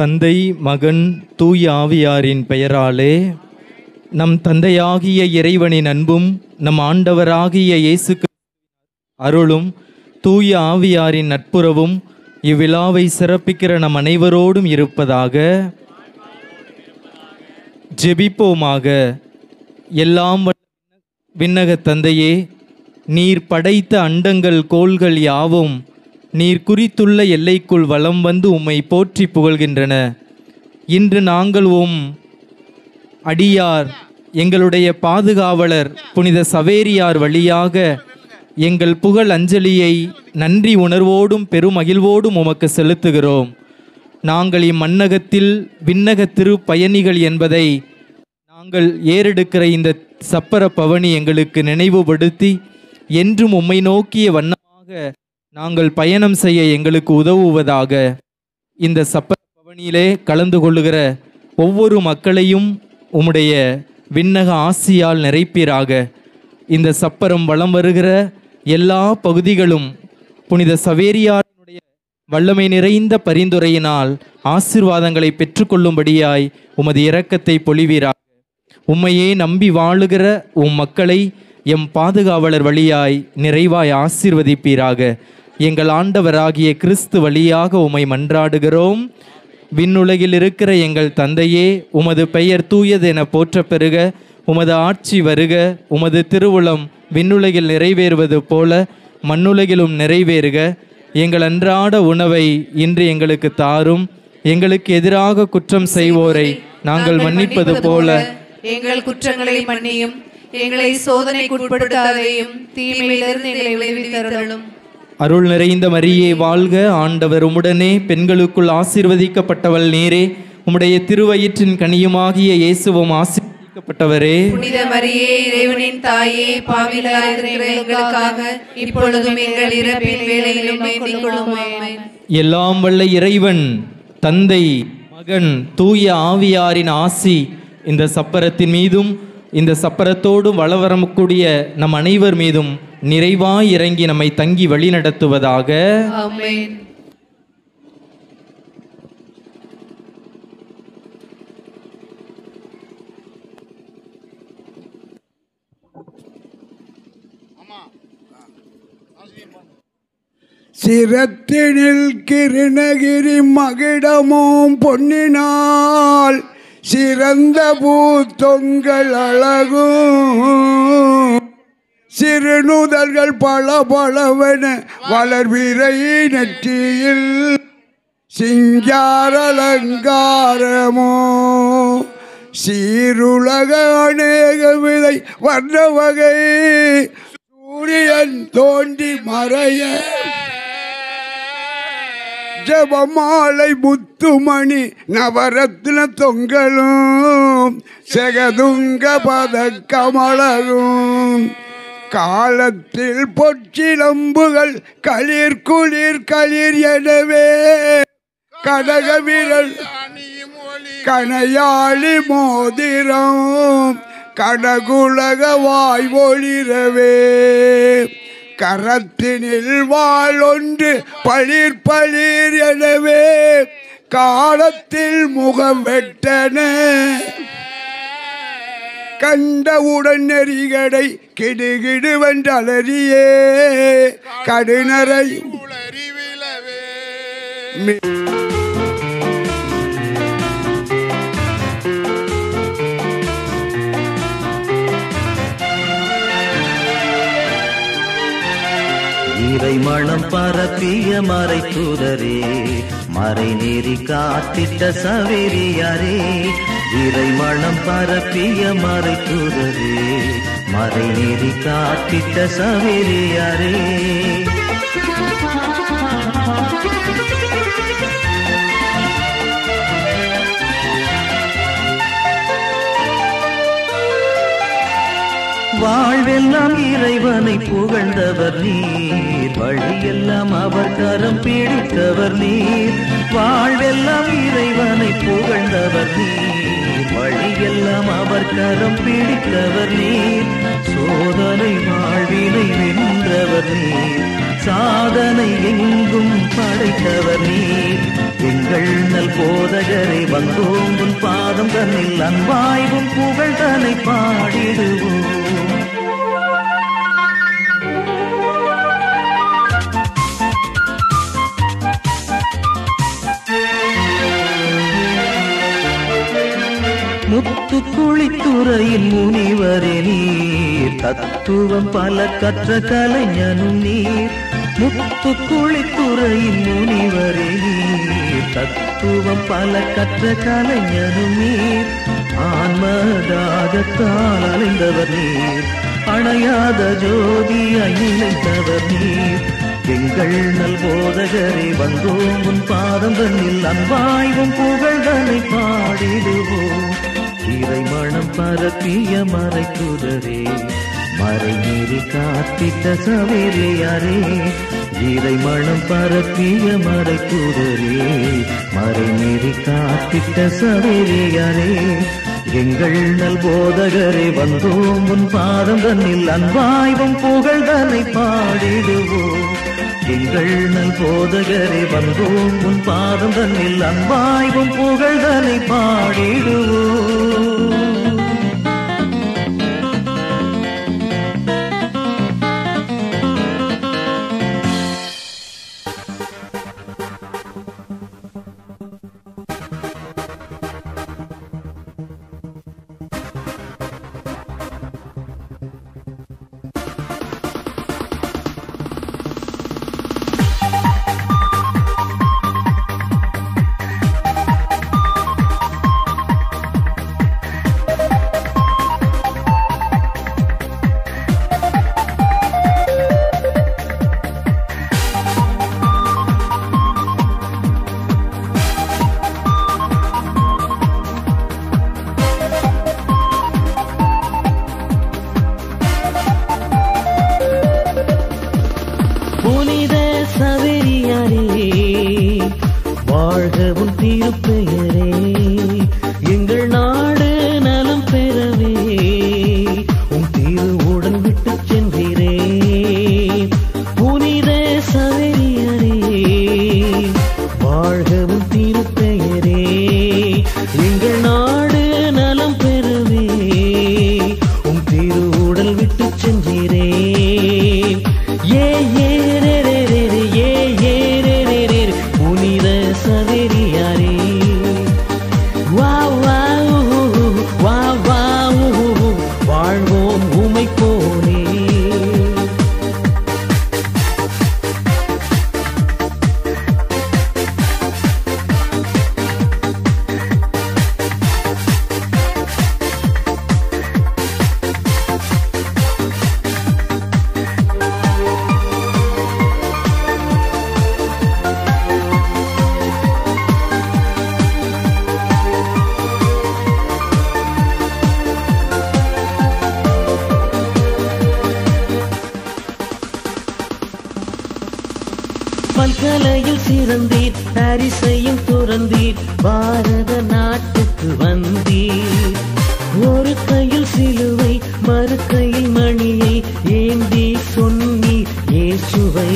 தந்தை, மகன், தூய ஆவியாரின் பெயராலே. நம் தந்தையாகிய இறைவனின் அன்பும் நம் ஆண்டவராகிய இயேசு அருளும் தூய ஆவியாரின் நட்புறவும் இவ்விழாவை சிறப்பிக்கிற நம் அனைவரோடும் இருப்பதாக. ஜெபிப்போமாக. எல்லாம் விண்ணக தந்தையே, நீர் படைத்த அண்டங்கள் கோள்கள் யாவும் நீர் குறித்துள்ள எல்லைக்குள் வலம் வந்து உம்மை போற்றி புகழ்கின்றன. இன்று நாங்கள் அடியார், எங்களுடைய பாதுகாவலர் புனித சவேரியார் வழியாக எங்கள் புகழ் அஞ்சலியை நன்றி உணர்வோடும் பெருமகிழ்வோடும் உமக்கு செலுத்துகிறோம். நாங்கள் இம்மன்னகத்தில் விண்ணக திரு பயணிகள் என்பதை நாங்கள் ஏறெடுக்கிற இந்த சப்பர பவனி எங்களுக்கு நினைவுபடுத்தி என்றும் உம்மை நோக்கிய வண்ணமாக நாங்கள் பயணம் செய்ய எங்களுக்கு உதவுவதாக. இந்த சப்பர பவனியிலே கலந்து கொள்ளுகிற ஒவ்வொரு மக்களையும் உம்முடைய விண்ணக ஆசியால் நிறைப்பீராக. இந்த சப்பரம் வலம் வருகிற எல்லா பகுதிகளும் புனித சவேரியாருடைய வல்லமை நிறைந்த பரிந்துரையினால் ஆசீர்வாதங்களை பெற்றுக்கொள்ளும்படியாய் உமது இரக்கத்தை பொழிவீராக. உம்மையே நம்பி வாழுகிற உம் மக்களை எம் பாதுகாவலர் வழியாய் நிறைவாய் ஆசீர்வதிப்பீராக. எங்கள் ஆண்டவராகிய கிறிஸ்து வழியாக உம்மை மன்றாடுகிறோம். விண்ணுலகில் இருக்கிற எங்கள் தந்தையே, உமது பெயர் தூயது என போற்ற பெறுக. உமது ஆட்சி வருக. உமது திருவுளம் விண்ணுலகில் நிறைவேறுவது போல மண்ணுலகிலும் நிறைவேறுக. எங்கள் அன்றாட உணவை இன்று எங்களுக்கு தாரும். எங்களுக்கு எதிராக குற்றம் செய்வோரை நாங்கள் மன்னிப்பது போல எங்கள் குற்றங்களை மன்னியும். எங்களை சோதனைக்கு உட்படுத்தாதையும், தீமையிலிருந்து எங்களை விடுவித்தருளும். அருள் நிறைந்த மரியே வாழ்க, ஆண்டவர் உம்முடனே, பெண்களுக்குள் ஆசீர்வதிக்கப்பட்டவள் நீரே. உம்முடைய திருவயிற்றின் கனியுமாகிய இயேசுவும் ஆசீர்வதிக்கப்பட்டவரே. புனித மரியே, இறைவனின் தாயே, பாவிகளாய் இருக்கிற எங்களுக்காக இப்பொழுதும் எங்கள் இறப்பின் வேளையிலும் வேண்டிக் கொள்ளும். ஆமென். எல்லாம் வல்ல இறைவன் தந்தை, மகன், தூய ஆவியாரின் ஆசி இந்த சப்பரத்தின் மீதும் இந்த சப்பரத்தோடும் வளவரக்கூடிய நம் அனைவர் மீதும் நிறைவாய் இறங்கி நம்மை தங்கி வழி நடத்துவதாக. ஆமென். சிரத்தினில் கிருணகிரி மகிடமும் பொன்னினால் சிறந்த பூத்தொங்கள் அழகும் சிறுநுதல்கள் பல பலவென வளர்விரை நெற்றியில் சிங்கார அலங்காரமோ சீருலக அநேக விதை வர்ண வகை சூரியன் தோன்றி மறைய ஜபமாலை முத்துமணி நவரத்ன தொங்கலும் செகதுங்க பதக்கமலரும் காலத்தில் பொற்றிலம்புகள் களிர் குளிர் களிர் எனவே கடக விரல் கனையாளி மோதிரம் கடகுலக வாய் ஒளிரவே கரத்தினில் வாழ் ஒன்று பளிர் பளிர் எனவே காலத்தில் முகம் வெட்டன கண்டவுடன் நெறிகடை கிடுகிடு வென்றலறியே கடுநரை இறை மணம் பரப்பிய மறை தூதரே, மறை நெறி காத்திட்ட சவேரியாரே. இறை மணம் பரப்பிய மறை தூதரே, மறை நெறி காத்திட்ட சவேரியாரே. வாழ்வெல்லாம் இறைவனை புகழ்ந்தவர் நீர், வழியெல்லாம் அவர் கரம் பிடித்தவர் நீர். வாழ்வெல்லாம் இறைவனை புகழ்ந்தவர் நீர், வழியெல்லாம் அவர் கரம் பிடித்தவர் நீர். சோதனை வாழ்வினை வென்றவர் நீர், சாதனை எங்கும் படைத்தவர் நீர். எங்கள் எங்கள் நல் போதகரை வந்தோம் உன் பாதம் தன்னில் அன்பாய்வும் புகழ் தன்னை பாடிடுவோம். முத்து குளித்துறையில் முனிவரே நீர், தத்துவம் பல கற்ற கலைஞனும் நீர். முத்து குளித்துறையில் முனிவரே நீர், தத்துவம் பல கற்ற கலைஞனும் நீர். ஆன்மதாகத்தால் அலைந்தவர் நீர், அணையாத ஜோதியாய் நிலைத்தவர் நீர். எங்கள் நல் போதகரே வந்தோம் உன் பாதம் தன்னில் அன்பாய்வும் புகழ்தனை பாடிடுவோம். இறை மனம் பரப்பிய மறைக்குதரே, மறை மீறி காத்திட்ட சவேரியாரே. இறை மனம் பரப்பிய மறைக்குதரே, மறை மீறி காத்திட்ட சவேரியாரே. எங்கள் நல் போதகரே வந்தோம் உன் பாதம் தன்னில் அன்பாய்வும் புகழ்தனை பாடிடுவோம். எங்கள் நல் போதகரே வந்தோம் உன் பாதம் தன்னில் அன்பாய்வும் புகழ்தனை பாடிடுவோம். புனித சவேரியாரே வாழ்கவும் திருப்பெயரே, எங்கள் நாடு நலம் பெறவே உன் திருவுடன் விட்டு சென்றீரே. புனித சவேரியாரே வாழ்கவும் திருப்பெயரே, எங்கள் நாடு நலம் பெறவே உன் திருவுடல் விட்டு சென்றீரே. ஏ ஏ புனித சவேரியாரே வா வா வா வா வாழ்வோம் உமை போலே. பல்கலையில் சிறந்தீர், பாரிசையும் துறந்தீர், பாரத நாட்டுக்கு வந்தீர். ஒரு கையில் சிலுவை மறு கையில் மணியை ஏந்தி சொன்னீர் இயேசுவை.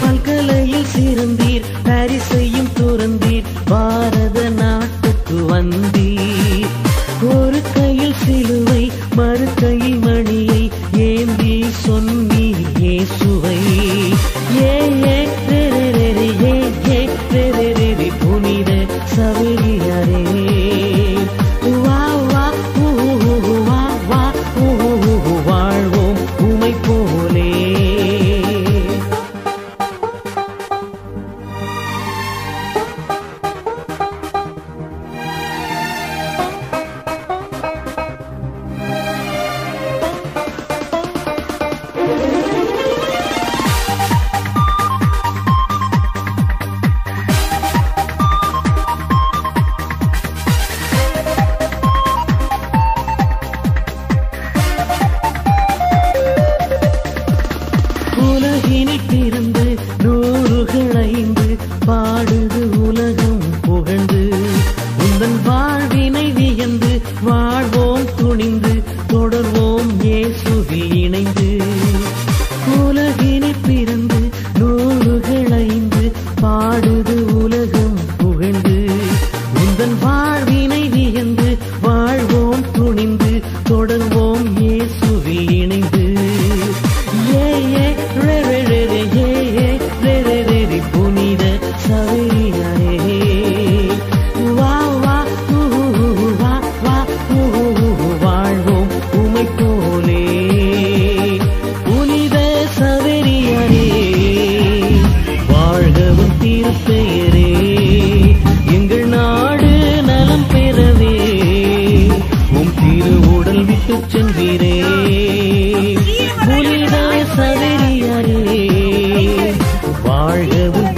பல்கலையில் சிறந்தீர், பாரிசையும் துறந்தீர், பாரத நாட்டுக்கு வந்தீர். ஒரு கையில் சிலுவை மறு கையில் மணியை ஏந்தி சொன்னீர் இயேசுவை. ஏ ஏ புனித சவேரியாரே வா வா வா வா வாழ்வோம் உமை போலே. புனித சவேரியாரே வாழ்க உன்